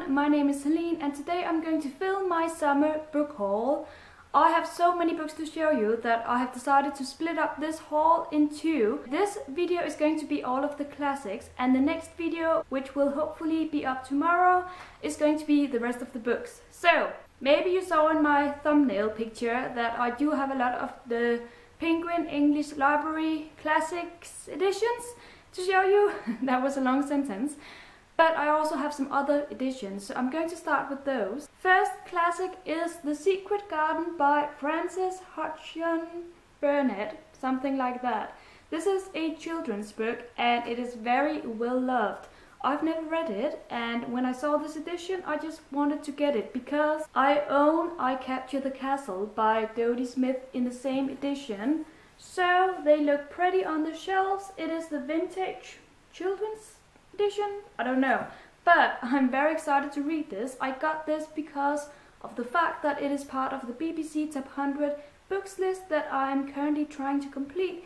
everyone, my name is Helene and today I'm going to film my summer book haul. I have so many books to show you that I have decided to split up this haul in two. This video is going to be all of the classics and the next video, which will hopefully be up tomorrow, is going to be the rest of the books. So, maybe you saw in my thumbnail picture that I do have a lot of the Penguin English Library Classics editions to show you. That was a long sentence. But I also have some other editions, so I'm going to start with those. First classic is The Secret Garden by Frances Hodgson Burnett, something like that. This is a children's book and it is very well loved. I've never read it, and when I saw this edition I just wanted to get it because I own I Capture the Castle by Dodie Smith in the same edition. So they look pretty on the shelves. It is the vintage children's edition? I don't know. But I'm very excited to read this. I got this because of the fact that it is part of the BBC Top 100 books list that I'm currently trying to complete.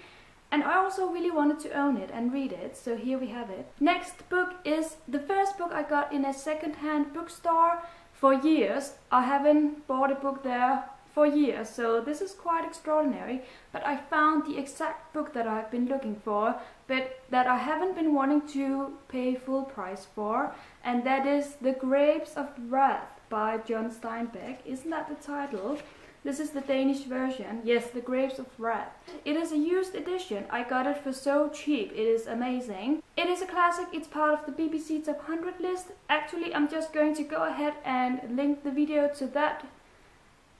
And I also really wanted to own it and read it, so here we have it. Next book is the first book I got in a second-hand bookstore for years. I haven't bought a book there for years, so this is quite extraordinary. But I found the exact book that I've been looking for, but that I haven't been wanting to pay full price for, and that is The Grapes of Wrath by John Steinbeck. Isn't that the title? This is the Danish version. Yes, The Grapes of Wrath. It is a used edition. I got it for so cheap. It is amazing. It is a classic. It's part of the BBC Top 100 list. Actually, I'm just going to go ahead and link the video to that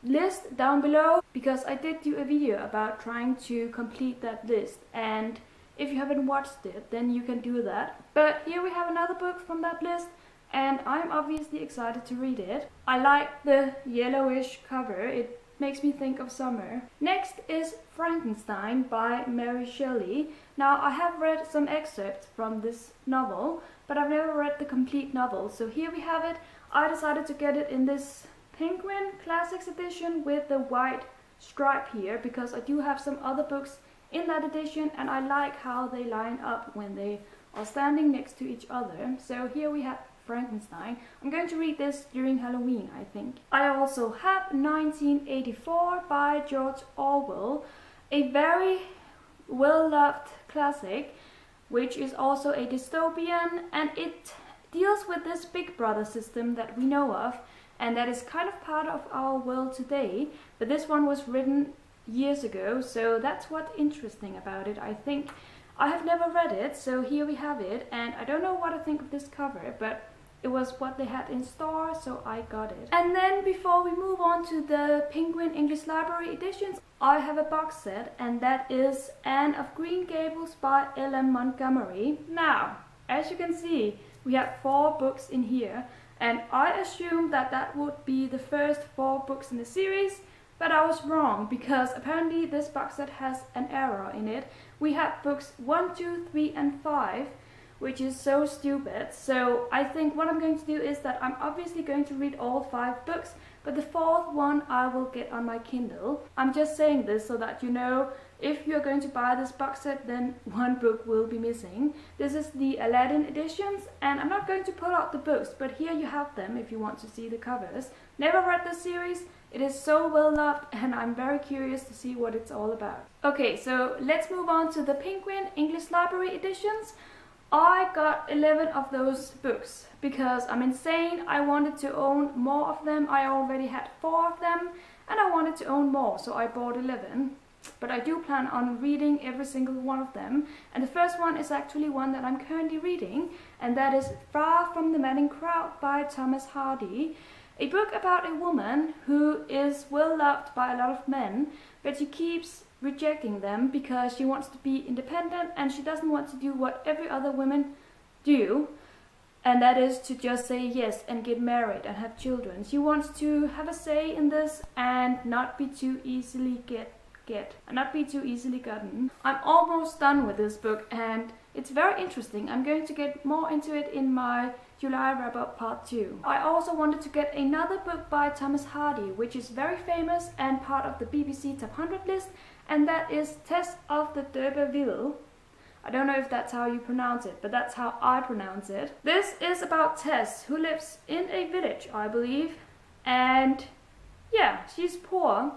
list down below, because I did do a video about trying to complete that list, and if you haven't watched it then you can do that. But here we have another book from that list and I'm obviously excited to read it. I like the yellowish cover. It makes me think of summer. Next is Frankenstein by Mary Shelley. Now I have read some excerpts from this novel, but I've never read the complete novel, so here we have it. I decided to get it in this Penguin Classics edition with the white stripe here because I do have some other books in that edition and I like how they line up when they are standing next to each other. So here we have Frankenstein. I'm going to read this during Halloween, I think. I also have 1984 by George Orwell, a very well-loved classic, which is also a dystopian, and it deals with this Big Brother system that we know of, and that is kind of part of our world today. But this one was written years ago, so that's what's interesting about it, I think. I have never read it, so here we have it, and I don't know what I think of this cover, but it was what they had in store, so I got it. And then before we move on to the Penguin English Library editions, I have a box set, and that is Anne of Green Gables by L.M. Montgomery. Now, as you can see, we have 4 books in here, and I assumed that that would be the first 4 books in the series, but I was wrong because apparently this box set has an error in it. We have books 1, 2, 3 and 5, which is so stupid. So I think what I'm going to do is that I'm obviously going to read all 5 books, but the 4th one I will get on my Kindle. I'm just saying this so that you know, if you're going to buy this box set, then 1 book will be missing. This is the Aladdin editions, and I'm not going to pull out the books, but here you have them if you want to see the covers. Never read this series. It is so well loved and I'm very curious to see what it's all about. Okay, so let's move on to the Penguin English Library editions. I got 11 of those books because I'm insane. I wanted to own more of them. I already had 4 of them and I wanted to own more, so I bought 11. But I do plan on reading every single one of them. And the first one is actually one that I'm currently reading, and that is Far from the Madding Crowd by Thomas Hardy. A book about a woman who is well loved by a lot of men, but she keeps rejecting them because she wants to be independent and she doesn't want to do what every other woman do, and that is to just say yes and get married and have children. She wants to have a say in this and not be too easily gotten. I'm almost done with this book and it's very interesting. I'm going to get more into it in my July wrap-up part 2. I also wanted to get another book by Thomas Hardy, which is very famous and part of the BBC Top 100 list, and that is Tess of the D'Urberville. I don't know if that's how you pronounce it, but that's how I pronounce it. This is about Tess, who lives in a village, I believe. And yeah, she's poor.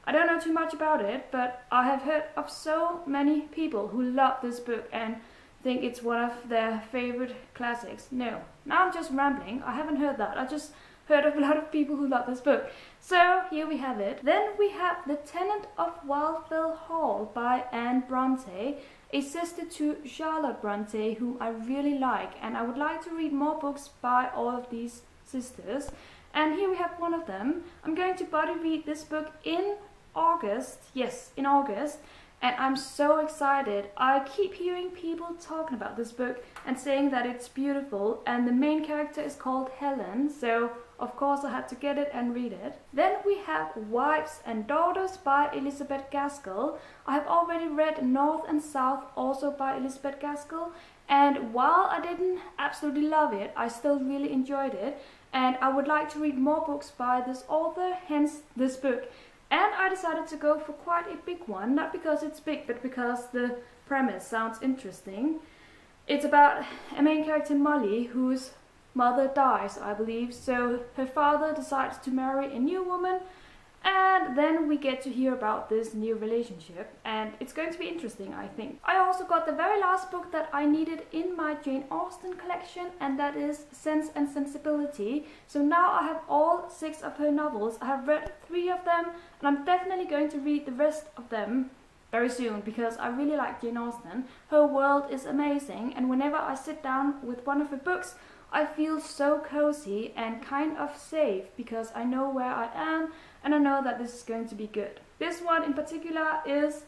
I don't know too much about it, but I have heard of so many people who love this book and think it's one of their favorite classics. No, now I'm just rambling. I haven't heard that. I just heard of a lot of people who love this book. So here we have it. Then we have The Tenant of Wildfell Hall by Anne Bronte, a sister to Charlotte Bronte, whom I really like, and I would like to read more books by all of these sisters. And here we have one of them. I'm going to buddy read this book in August. Yes, in August. And I'm so excited. I keep hearing people talking about this book and saying that it's beautiful, and the main character is called Helen, so of course I had to get it and read it. Then we have Wives and Daughters by Elizabeth Gaskell. I have already read North and South, also by Elizabeth Gaskell, and while I didn't absolutely love it, I still really enjoyed it, and I would like to read more books by this author, hence this book. And I decided to go for quite a big one, not because it's big, but because the premise sounds interesting. It's about a main character, Molly, whose mother dies, I believe, so her father decides to marry a new woman, and then we get to hear about this new relationship, and it's going to be interesting, I think. I also got the very last book that I needed in my Jane Austen collection, and that is Sense and Sensibility. So now I have all 6 of her novels. I have read 3 of them, and I'm definitely going to read the rest of them very soon, because I really like Jane Austen. Her world is amazing, and whenever I sit down with one of her books, I feel so cozy and kind of safe, because I know where I am and I know that this is going to be good. This one in particular is,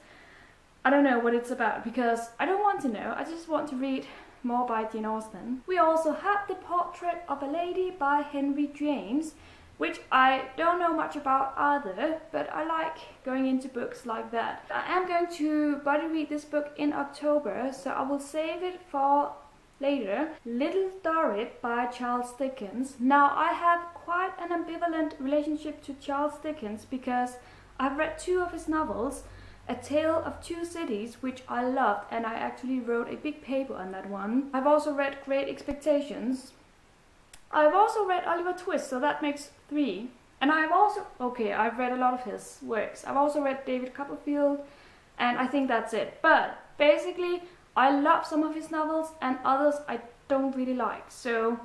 I don't know what it's about, because I don't want to know, I just want to read more by Jane Austen. We also have The Portrait of a Lady by Henry James, which I don't know much about either, but I like going into books like that. I am going to buddy read this book in October, so I will save it for later. Little Dorrit by Charles Dickens. Now, I have quite an ambivalent relationship to Charles Dickens because I've read 2 of his novels, A Tale of Two Cities, which I loved, and I actually wrote a big paper on that one. I've also read Great Expectations. I've also read Oliver Twist, so that makes 3. And I've read a lot of his works. I've also read David Copperfield, and I think that's it. But basically, I love some of his novels and others I don't really like. So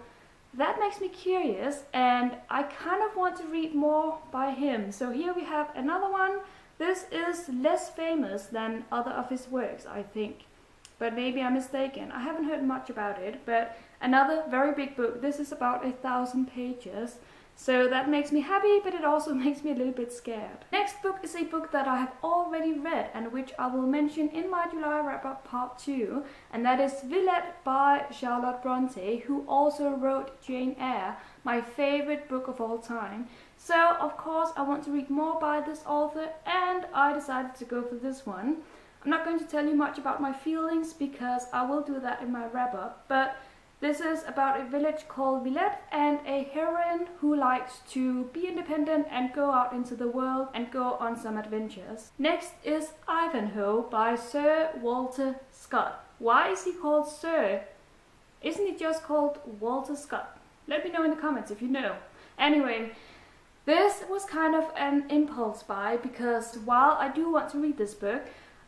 that makes me curious, and I kind of want to read more by him. So here we have another one. This is less famous than other of his works, I think. But maybe I'm mistaken. I haven't heard much about it, but another very big book. This is about 1,000 pages. So that makes me happy, but it also makes me a little bit scared. Next book is a book that I have already read and which I will mention in my July wrap-up part 2. And that is Villette by Charlotte Bronte, who also wrote Jane Eyre, my favorite book of all time. So, of course, I want to read more by this author, and I decided to go for this one. I'm not going to tell you much about my feelings because I will do that in my wrap-up, but this is about a village called Villette and a heroine who likes to be independent and go out into the world and go on some adventures. Next is Ivanhoe by Sir Walter Scott. Why is he called Sir? Isn't he just called Walter Scott? Let me know in the comments if you know. Anyway, this was kind of an impulse buy because while I do want to read this book,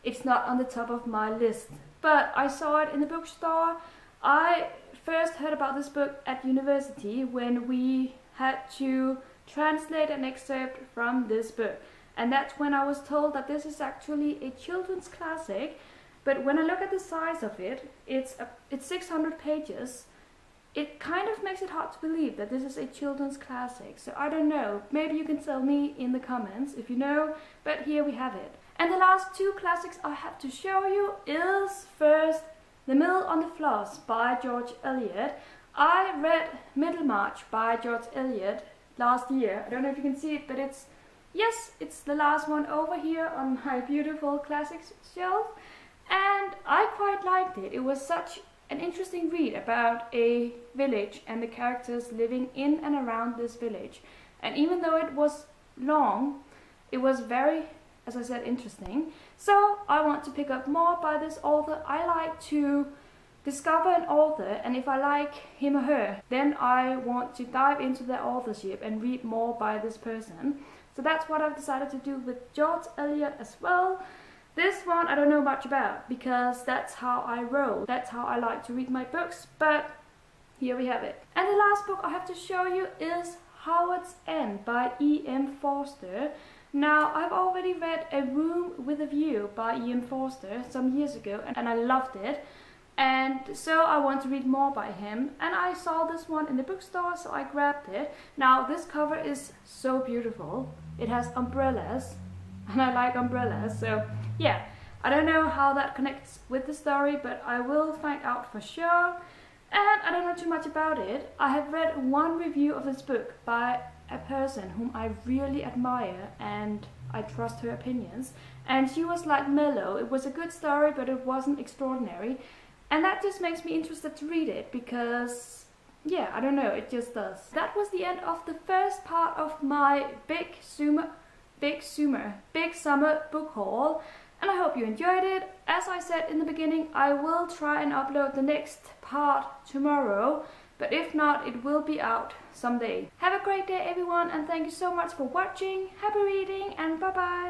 it's not on the top of my list. But I saw it in the bookstore. I first heard about this book at university when we had to translate an excerpt from this book. And that's when I was told that this is actually a children's classic. But when I look at the size of it, it's 600 pages. It kind of makes it hard to believe that this is a children's classic. So I don't know, maybe you can tell me in the comments if you know, but here we have it. And the last 2 classics I have to show you is first The Mill on the Floss by George Eliot. I read Middlemarch by George Eliot last year. I don't know if you can see it, but it's the last one over here on my beautiful classics shelf. And I quite liked it. It was such an interesting read about a village and the characters living in and around this village. And even though it was long, it was very as I said, interesting. So I want to pick up more by this author. I like to discover an author, and if I like him or her, then I want to dive into their authorship and read more by this person. So that's what I've decided to do with George Eliot as well. This one I don't know much about, because that's how I roll. That's how I like to read my books, but here we have it. And the last book I have to show you is Howards End by E.M. Forster. Now, I've already read A Room with a View by E.M. Forster some years ago, and I loved it. And so I want to read more by him, and I saw this one in the bookstore, so I grabbed it. Now, this cover is so beautiful. It has umbrellas, and I like umbrellas, so yeah. I don't know how that connects with the story, but I will find out for sure. And I don't know too much about it. I have read one review of this book by a person whom I really admire, and I trust her opinions. And she was like mellow. It was a good story, but it wasn't extraordinary. And that just makes me interested to read it, because, yeah, I don't know, it just does. That was the end of the first part of my big summer book haul, and I hope you enjoyed it. As I said in the beginning, I will try and upload the next part tomorrow, but if not, it will be out someday. Have a great day, everyone, and thank you so much for watching. Happy reading, and bye bye!